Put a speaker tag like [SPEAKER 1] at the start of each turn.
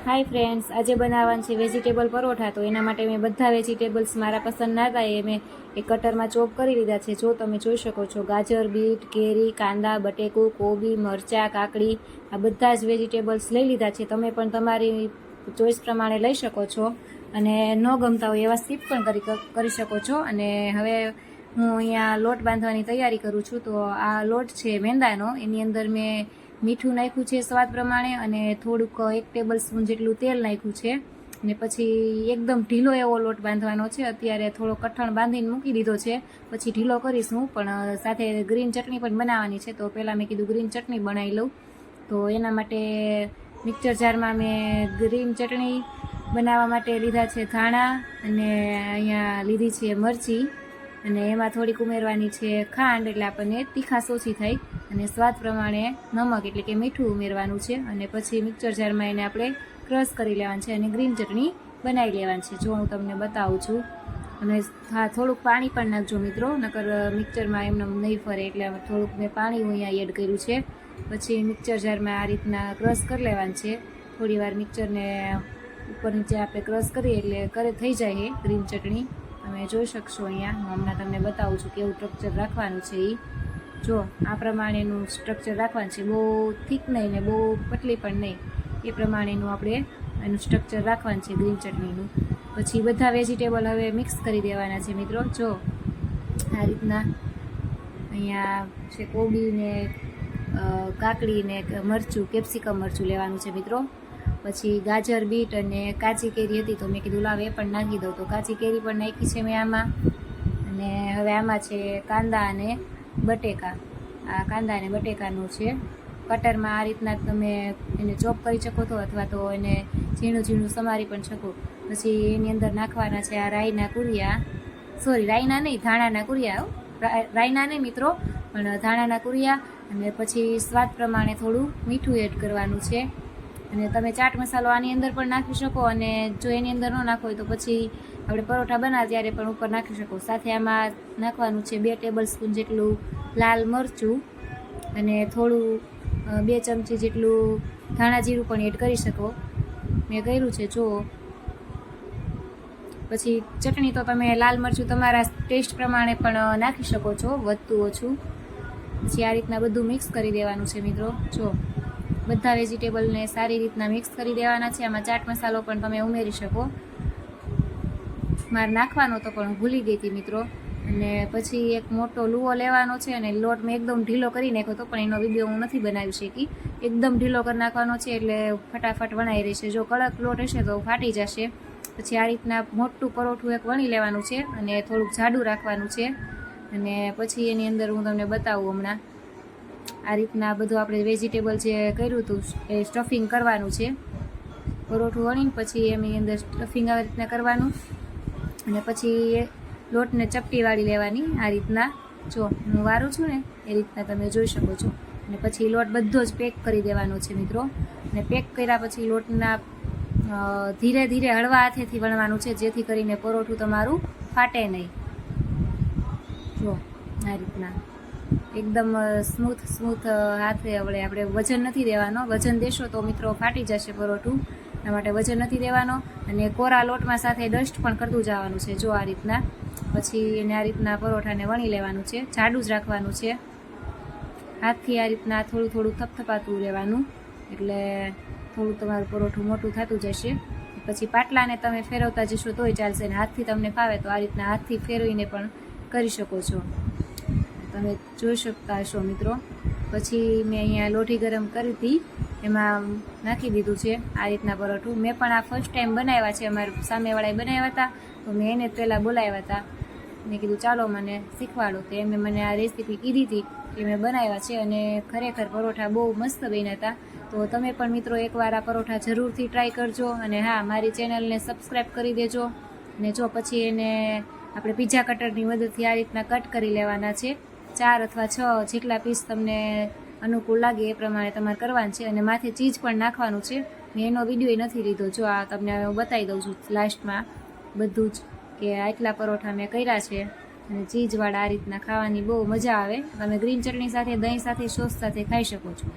[SPEAKER 1] Hi friends, આજે બનાવવાનું છે વેજીટેબલ પરોઠા. તો એના માટે મેં બધા વેજીટેબલ્સ મારા પસંદના હતા એ મેં એક કટરમાં ચોપ કરી લીધા છે. જો તમે જોઈ શકો છો, ગાજર, બીટ, કેરી, કાંદા, બટેકું, કોબી, મરચાં, કાકડી, આ બધા જ વેજીટેબલ્સ લઈ લીધા છે. તમે પણ તમારી ચોઈસ પ્રમાણે લઈ શકો છો અને ન ગમતા હોય એવા સ્કીપ પણ કરી શકો છો. અને હવે હું અહીંયા લોટ બાંધવાની તૈયારી કરું છું. તો આ લોટ છે મેંદાનો, એની અંદર મેં મીઠું નાખ્યું છે સ્વાદ પ્રમાણે અને થોડુંક 1 ટેબલ સ્પૂન જેટલું તેલ નાખ્યું છે. અને પછી એકદમ ઢીલો એવો લોટ બાંધવાનો છે. અત્યારે થોડો કઠણ બાંધીને મૂકી દીધો છે, પછી ઢીલો કરીશ હું. પણ સાથે ગ્રીન ચટણી પણ બનાવવાની છે, તો પહેલાં મેં કીધું ગ્રીન ચટણી બનાવી લઉં. તો એના માટે મિક્સર જારમાં મેં ગ્રીન ચટણી બનાવવા માટે લીધા છે ધાણા, અને અહીંયા લીધી છે મરચી, અને એમાં થોડીક ઉમેરવાની છે ખાંડ, એટલે આપણને તીખાશ ઓછી થાય, અને સ્વાદ પ્રમાણે નમક એટલે કે મીઠું ઉમેરવાનું છે. અને પછી મિક્સર જારમાં એને આપણે ક્રશ કરી લેવાનું છે અને ગ્રીન ચટણી બનાવી લેવાની છે. જો હું તમને બતાવું છું. અને હા, થોડુંક પાણી પણ નાખજો મિત્રો, નકર મિક્સરમાં એમને નહીં ફરે, એટલે થોડુંક મેં પાણી હું અહીંયા એડ કર્યું છે. પછી મિક્સર જારમાં આ રીતના ક્રશ કરી લેવાનું છે. થોડી વાર મિક્સરને ઉપર નીચે આપણે ક્રશ કરીએ એટલે થઈ જાય એ ગ્રીન ચટણી. તમે જોઈ શકશો અહીંયા, હું હમણાં તમને બતાવું છું કેવું સ્ટ્રક્ચર રાખવાનું છે. જો આ પ્રમાણેનું સ્ટ્રક્ચર રાખવાનું છે, બહુ થીક નહીં ને બહુ પતલી પણ નહીં, એ પ્રમાણેનું આપણે એનું સ્ટ્રક્ચર રાખવાનું છે ગ્રીન ચટણીનું. પછી બધા વેજીટેબલ હવે મિક્સ કરી દેવાના છે મિત્રો. જો આ રીતના અહીંયા છે કોબી ને કાકડી ને મરચું, કેપ્સિકમ મરચું લેવાનું છે મિત્રો. પછી ગાજર, બીટ અને કાચી કેરી હતી, તો મેં કીધું લાવ એ પણ નાખી દઉં, તો કાચી કેરી પણ નાખી છે મેં આમાં. અને હવે આમાં છે કાંદા અને બટેકા. આ કાંદા અને બટેકાનું છે કટરમાં આ રીતના તમે એને ચોપ કરી શકો છો, અથવા તો એને ઝીણું ઝીણું સમારી પણ શકો. પછી એની અંદર નાખવાના છે આ રાઈના કુરિયા, રાઈના નહીં, ધાણાના કુરિયા. રાઈના નહીં મિત્રો, પણ ધાણાના કુરિયા. અને પછી સ્વાદ પ્રમાણે થોડું મીઠું એડ કરવાનું છે. અને તમે ચાટ મસાલો આની અંદર પણ નાખી શકો, અને જો એની અંદર ન નાખો હોય તો પછી આપણે પરોઠા બનાવીએ ત્યારે પણ ઉપર નાખી શકો. સાથે આમાં નાખવાનું છે 2 ટેબલ સ્પૂન જેટલું લાલ મરચું, અને થોડું 2 ચમચી જેટલું ધાણા જીરું પણ એડ કરી શકો. મેં કર્યું છે જો. પછી ચટણી તો તમે લાલ મરચું તમારા ટેસ્ટ પ્રમાણે પણ નાખી શકો છો, વધતું ઓછું. પછી આ રીતના બધું મિક્સ કરી દેવાનું છે મિત્રો. જો બધા વેજીટેબલને સારી રીતના મિક્સ કરી દેવાના છે. આમાં ચાટ મસાલો પણ તમે ઉમેરી શકો. મારે નાખવાનો તો પણ હું ભૂલી ગઈ હતી મિત્રો. અને પછી એક મોટો લુવો લેવાનો છે, અને લોટ મેં એકદમ ઢીલો કરી નાખ્યો હતો, પણ એનો વિડીયો હું નથી બનાવી શકી. એકદમ ઢીલો કરી નાખવાનો છે એટલે ફટાફટ વણાઈ રહેશે. જો કડક લોટ હશે તો ફાટી જશે. પછી આ રીતના મોટું પરોઠું એક વણી લેવાનું છે, અને થોડુંક જાડું રાખવાનું છે. અને પછી એની અંદર હું તમને બતાવું હમણાં. આ રીતના બધું આપણે વેજીટેબલ જે કર્યું હતું એ સ્ટફિંગ કરવાનું છે. પરોઠું વણીને પછી એની અંદર સ્ટફિંગ આવી રીતના કરવાનું, અને પછી લોટને ચપટી વાળી લેવાની આ રીતના. જો હું વારું છું ને એ રીતના તમે જોઈ શકો છો. અને પછી લોટ બધો જ પેક કરી દેવાનો છે મિત્રો. અને પેક કર્યા પછી લોટના ધીરે ધીરે હળવા હાથેથી વણવાનું છે, જેથી કરીને પરોઠું તમારું ફાટે નહીં. જો આ રીતના એકદમ સ્મૂથ હાથે વળે. આપણે વજન નથી દેવાનો, વજન દેશો તો મિત્રો ફાટી જશે પરોઠું, એના માટે વજન નથી દેવાનો. અને કોરા લોટમાં સાથે ડસ્ટ પણ કરતું જવાનું છે. જો આ રીતના પછી એને આ રીતના પરોઠાને વણી લેવાનું છે, જાડું જ રાખવાનું છે. હાથથી આ રીતના થોડું થોડું થપથપાતું રહેવાનું, એટલે થોડું તમારું પરોઠું મોટું થતું જશે. પછી પાટલાને તમે ફેરવતા જશો તોય ચાલશે, અને હાથથી તમને ફાવે તો આ રીતના હાથથી ફેરવીને પણ કરી શકો છો. તમે જોઈ શકતા હશો મિત્રો. પછી મેં અહીંયા લોઢી ગરમ કરી હતી, એમાં નાખી દીધું છે આ રીતના પરોઠું. મેં પણ આ ફર્સ્ટ ટાઈમ બનાવ્યા છે, અમારા સામેવાળાએ બનાવ્યા હતા, તો મેં એને પહેલાં બોલાવ્યા હતા. મેં કીધું ચાલો મને શીખવાડો, તો એમને મને આ રેસીપી કીધી હતી કે મેં બનાવ્યા છે, અને ખરેખર પરોઠા બહુ મસ્ત બન્યા હતા. તો તમે પણ મિત્રો એકવાર આ પરોઠા જરૂરથી ટ્રાય કરજો. અને હા, મારી ચેનલને સબસ્ક્રાઈબ કરી દેજો. અને જો પછી એને આપણે પીઝા કટરની મદદથી આ રીતના કટ કરી લેવાના છે. 4 અથવા 6 જેટલા પીસ તમને અનુકૂળ લાગે એ પ્રમાણે તમારે કરવાનું છે. અને માથે ચીઝ પણ નાખવાનું છે. મેં એનો વિડીયો નથી લીધો. જો આ તમને હું બતાવી દઉં છું લાસ્ટમાં બધું જ, કે આટલા પરોઠા મેં કર્યા છે. અને ચીઝવાળા આ રીતના ખાવાની બહુ મજા આવે. તમે ગ્રીન ચટણી સાથે, દહીં સાથે, સોસ સાથે ખાઈ શકો છો.